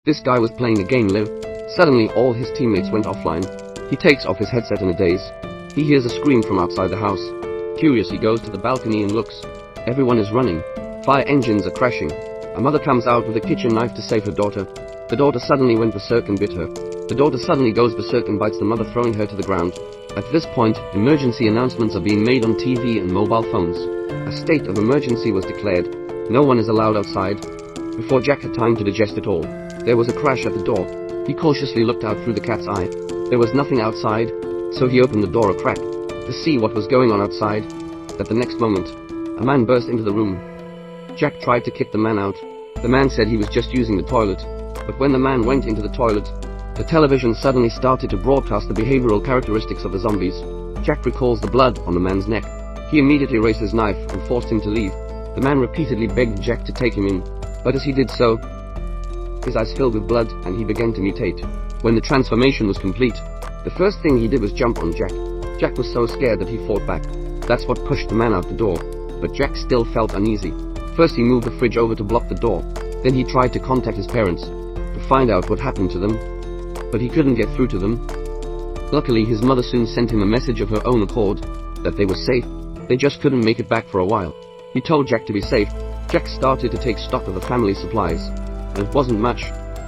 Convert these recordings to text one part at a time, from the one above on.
This guy was playing a game live. Suddenly all his teammates went offline. He takes off his headset in a daze. He hears a scream from outside the house. Curious, he goes to the balcony and looks. Everyone is running. Fire engines are crashing. A mother comes out with a kitchen knife to save her daughter. The daughter suddenly went berserk and bit her. The daughter suddenly goes berserk and bites the mother, throwing her to the ground. At this point, emergency announcements are being made on TV and mobile phones. A state of emergency was declared. No one is allowed outside. Before Jack had time to digest it all, there was a crash at the door. He cautiously looked out through the cat's eye. There was nothing outside, so he opened the door a crack to see what was going on outside. At the next moment, a man burst into the room. Jack tried to kick the man out. The man said he was just using the toilet, but when the man went into the toilet, the television suddenly started to broadcast the behavioral characteristics of the zombies. Jack recalls the blood on the man's neck. He immediately raised his knife and forced him to leave. The man repeatedly begged Jack to take him in, but as he did so, his eyes filled with blood and he began to mutate. When the transformation was complete, the first thing he did was jump on Jack. Jack was so scared that he fought back. That's what pushed the man out the door, but Jack still felt uneasy. First he moved the fridge over to block the door. Then he tried to contact his parents to find out what happened to them, but he couldn't get through to them. Luckily, his mother soon sent him a message of her own accord that they were safe. They just couldn't make it back for a while. He told Jack to be safe. Jack started to take stock of the family supplies, and it wasn't much.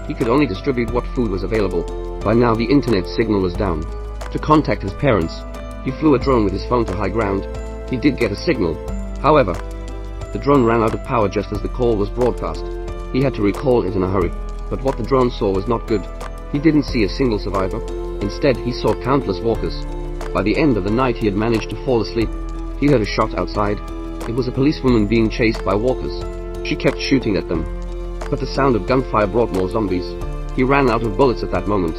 He could only distribute what food was available. By now the internet signal was down. To contact his parents, he flew a drone with his phone to high ground. He did get a signal. However, the drone ran out of power just as the call was broadcast. He had to recall it in a hurry, but what the drone saw was not good. He didn't see a single survivor. Instead, he saw countless walkers. By the end of the night, he had managed to fall asleep. He heard a shot outside. It was a policewoman being chased by walkers. She kept shooting at them, but the sound of gunfire brought more zombies. He ran out of bullets at that moment.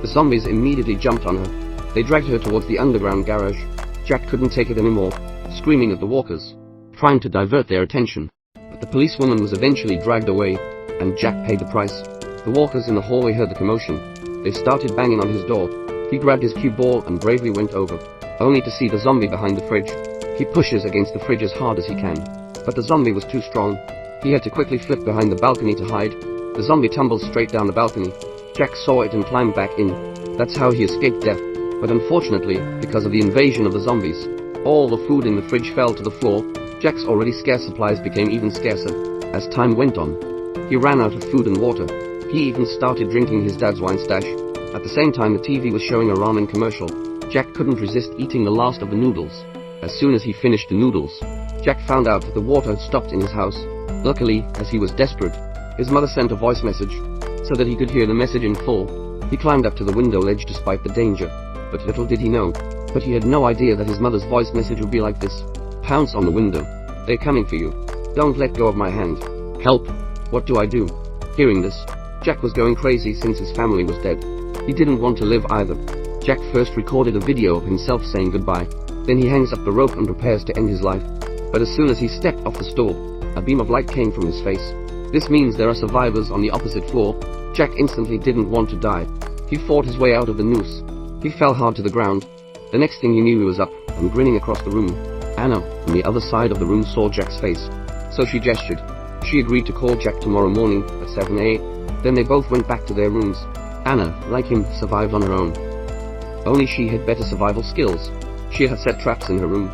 The zombies immediately jumped on her. They dragged her towards the underground garage. Jack couldn't take it anymore, screaming at the walkers, trying to divert their attention. But the policewoman was eventually dragged away, and Jack paid the price. The walkers in the hallway heard the commotion. They started banging on his door. He grabbed his cue ball and bravely went over, only to see the zombie behind the fridge. He pushes against the fridge as hard as he can, but the zombie was too strong. He had to quickly flip behind the balcony to hide. The zombie tumbled straight down the balcony. Jack saw it and climbed back in. That's how he escaped death. But unfortunately, because of the invasion of the zombies, all the food in the fridge fell to the floor. Jack's already scarce supplies became even scarcer as time went on. He ran out of food and water. He even started drinking his dad's wine stash. At the same time, the TV was showing a ramen commercial. Jack couldn't resist eating the last of the noodles. As soon as he finished the noodles, Jack found out that the water had stopped in his house. Luckily, as he was desperate, his mother sent a voice message so that he could hear the message in full. He climbed up to the window ledge despite the danger, but little did he know. But he had no idea that his mother's voice message would be like this. Pounce on the window. They're coming for you. Don't let go of my hand. Help. What do I do? Hearing this, Jack was going crazy since his family was dead. He didn't want to live either. Jack first recorded a video of himself saying goodbye. Then he hangs up the rope and prepares to end his life. But as soon as he stepped off the stool, a beam of light came from his face. This means there are survivors on the opposite floor. Jack instantly didn't want to die. He fought his way out of the noose. He fell hard to the ground. The next thing he knew, he was up and grinning across the room. Anna, on the other side of the room, saw Jack's face. So she gestured. She agreed to call Jack tomorrow morning at 7 a.m. Then they both went back to their rooms. Anna, like him, survived on her own. Only she had better survival skills. She had set traps in her room.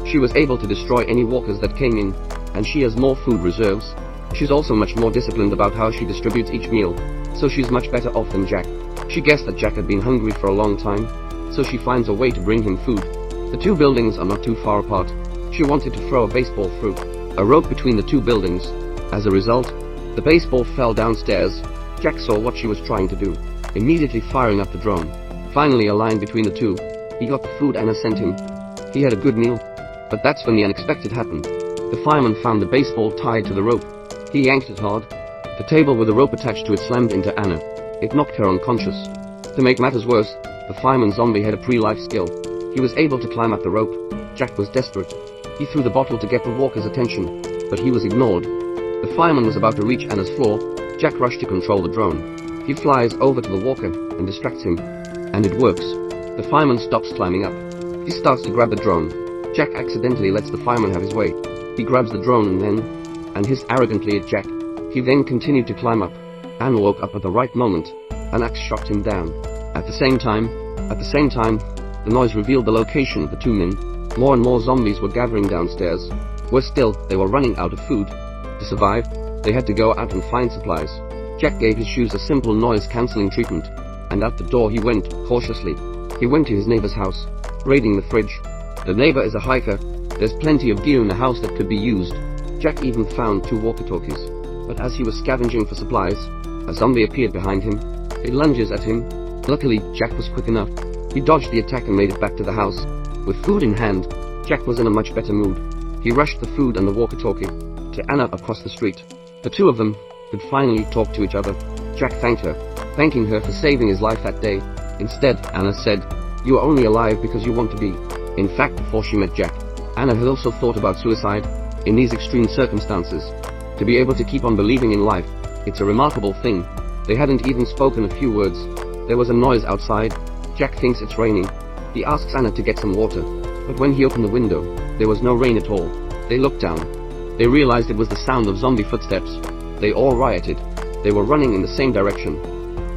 She was able to destroy any walkers that came in, and she has more food reserves. She's also much more disciplined about how she distributes each meal, so she's much better off than Jack. She guessed that Jack had been hungry for a long time, so she finds a way to bring him food. The two buildings are not too far apart. She wanted to throw a baseball through a rope between the two buildings. As a result, the baseball fell downstairs. Jack saw what she was trying to do, immediately firing up the drone. Finally, a line between the two. He got the food Anna sent him. He had a good meal. But that's when the unexpected happened. The fireman found the baseball tied to the rope. He yanked it hard. The table with the rope attached to it slammed into Anna. It knocked her unconscious. To make matters worse, the fireman zombie had a pre-life skill. He was able to climb up the rope. Jack was desperate. He threw the bottle to get the walker's attention, but he was ignored. The fireman was about to reach Anna's floor. Jack rushed to control the drone. He flies over to the walker and distracts him. And it works. The fireman stops climbing up. He starts to grab the drone. Jack accidentally lets the fireman have his way. He grabs the drone and hissed arrogantly at Jack. He then continued to climb up. Anna woke up at the right moment. An axe shot him down. At the same time, the noise revealed the location of the two men. More and more zombies were gathering downstairs. Worse still, they were running out of food. To survive, they had to go out and find supplies. Jack gave his shoes a simple noise-cancelling treatment, and out the door he went, cautiously. He went to his neighbor's house, raiding the fridge. The neighbor is a hiker. There's plenty of gear in the house that could be used. Jack even found 2 walkie-talkies. But as he was scavenging for supplies, a zombie appeared behind him. It lunges at him. Luckily, Jack was quick enough. He dodged the attack and made it back to the house. With food in hand, Jack was in a much better mood. He rushed the food and the walkie-talkie to Anna across the street. The two of them could finally talk to each other. Jack thanked her, thanking her for saving his life that day. Instead, Anna said, "You are only alive because you want to be." In fact, before she met Jack, Anna had also thought about suicide. In these extreme circumstances, to be able to keep on believing in life, it's a remarkable thing. They hadn't even spoken a few words. There was a noise outside. Jack thinks it's raining. He asks Anna to get some water, but when he opened the window, there was no rain at all. They looked down. They realized it was the sound of zombie footsteps. They all rioted. They were running in the same direction.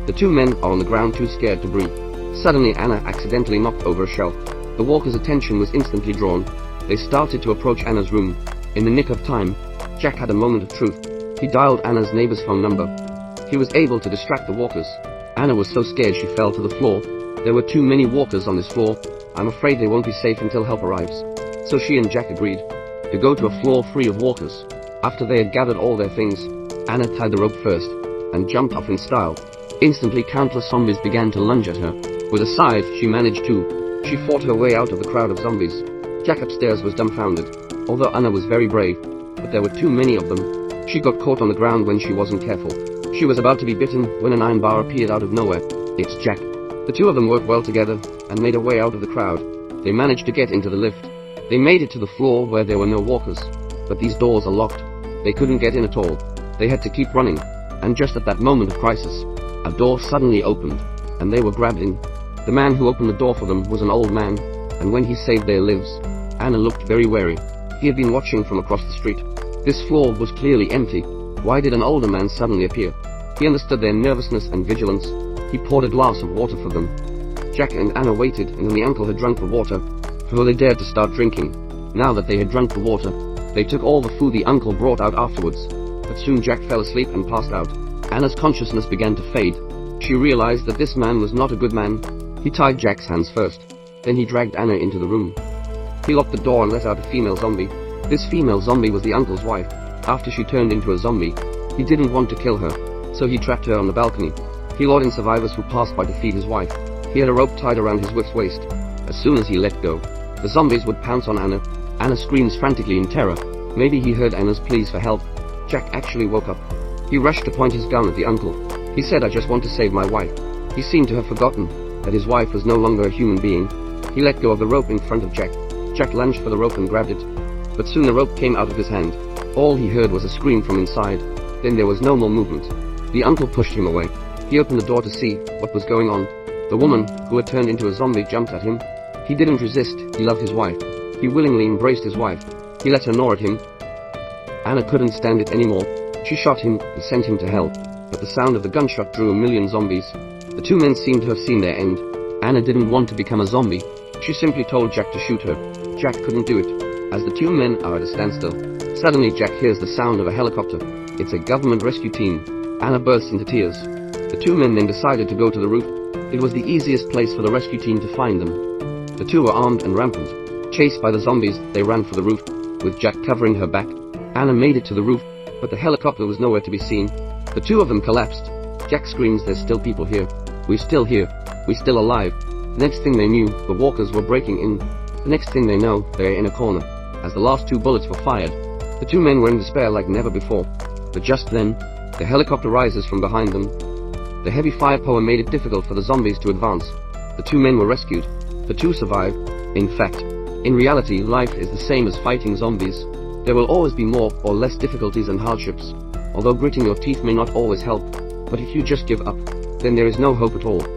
The two men are on the ground too scared to breathe. Suddenly Anna accidentally knocked over a shelf. The walker's attention was instantly drawn. They started to approach Anna's room. In the nick of time, Jack had a moment of truth. He dialed Anna's neighbor's phone number. He was able to distract the walkers. Anna was so scared she fell to the floor. There were too many walkers on this floor. I'm afraid they won't be safe until help arrives. So she and Jack agreed to go to a floor free of walkers. After they had gathered all their things, Anna tied the rope first and jumped off in style. Instantly countless zombies began to lunge at her. With a scythe, she managed to. She fought her way out of the crowd of zombies. Jack upstairs was dumbfounded. Although Anna was very brave, but there were too many of them. She got caught on the ground when she wasn't careful. She was about to be bitten when an iron bar appeared out of nowhere. It's Jack. The two of them worked well together and made a way out of the crowd. They managed to get into the lift. They made it to the floor where there were no walkers. But these doors are locked. They couldn't get in at all. They had to keep running. And just at that moment of crisis, a door suddenly opened, and they were grabbed in. The man who opened the door for them was an old man, and when he saved their lives, Anna looked very wary. He had been watching from across the street. This floor was clearly empty. Why did an older man suddenly appear? He understood their nervousness and vigilance. He poured a glass of water for them. Jack and Anna waited until the uncle had drunk the water before they dared to start drinking. Now that they had drunk the water, they took all the food the uncle brought out afterwards. But soon Jack fell asleep and passed out. Anna's consciousness began to fade. She realized that this man was not a good man. He tied Jack's hands first. Then he dragged Anna into the room. He locked the door and let out a female zombie. This female zombie was the uncle's wife. After she turned into a zombie, he didn't want to kill her, so he trapped her on the balcony. He lured in survivors who passed by to feed his wife. He had a rope tied around his wife's waist. As soon as he let go, the zombies would pounce on Anna. Anna screams frantically in terror. Maybe he heard Anna's pleas for help. Jack actually woke up. He rushed to point his gun at the uncle. He said, "I just want to save my wife." He seemed to have forgotten that his wife was no longer a human being. He let go of the rope in front of Jack. Jack lunged for the rope and grabbed it. But soon the rope came out of his hand. All he heard was a scream from inside. Then there was no more movement. The uncle pushed him away. He opened the door to see what was going on. The woman, who had turned into a zombie, jumped at him. He didn't resist. He loved his wife. He willingly embraced his wife. He let her gnaw at him. Anna couldn't stand it anymore. She shot him and sent him to hell. But the sound of the gunshot drew a million zombies. The two men seemed to have seen their end. Anna didn't want to become a zombie. She simply told Jack to shoot her. Jack couldn't do it, as the two men are at a standstill. Suddenly Jack hears the sound of a helicopter. It's a government rescue team. Anna bursts into tears. The two men then decided to go to the roof. It was the easiest place for the rescue team to find them. The two were armed and rampant. Chased by the zombies, they ran for the roof, with Jack covering her back. Anna made it to the roof, but the helicopter was nowhere to be seen. The two of them collapsed. Jack screams, "There's still people here. We're still here. We're still alive." The next thing they knew, the walkers were breaking in. The next thing they know, they're in a corner. As the last two bullets were fired, the two men were in despair like never before. But just then, the helicopter rises from behind them. The heavy firepower made it difficult for the zombies to advance. The two men were rescued. The two survived. In fact, in reality, life is the same as fighting zombies. There will always be more or less difficulties and hardships. Although gritting your teeth may not always help, but if you just give up, then there is no hope at all.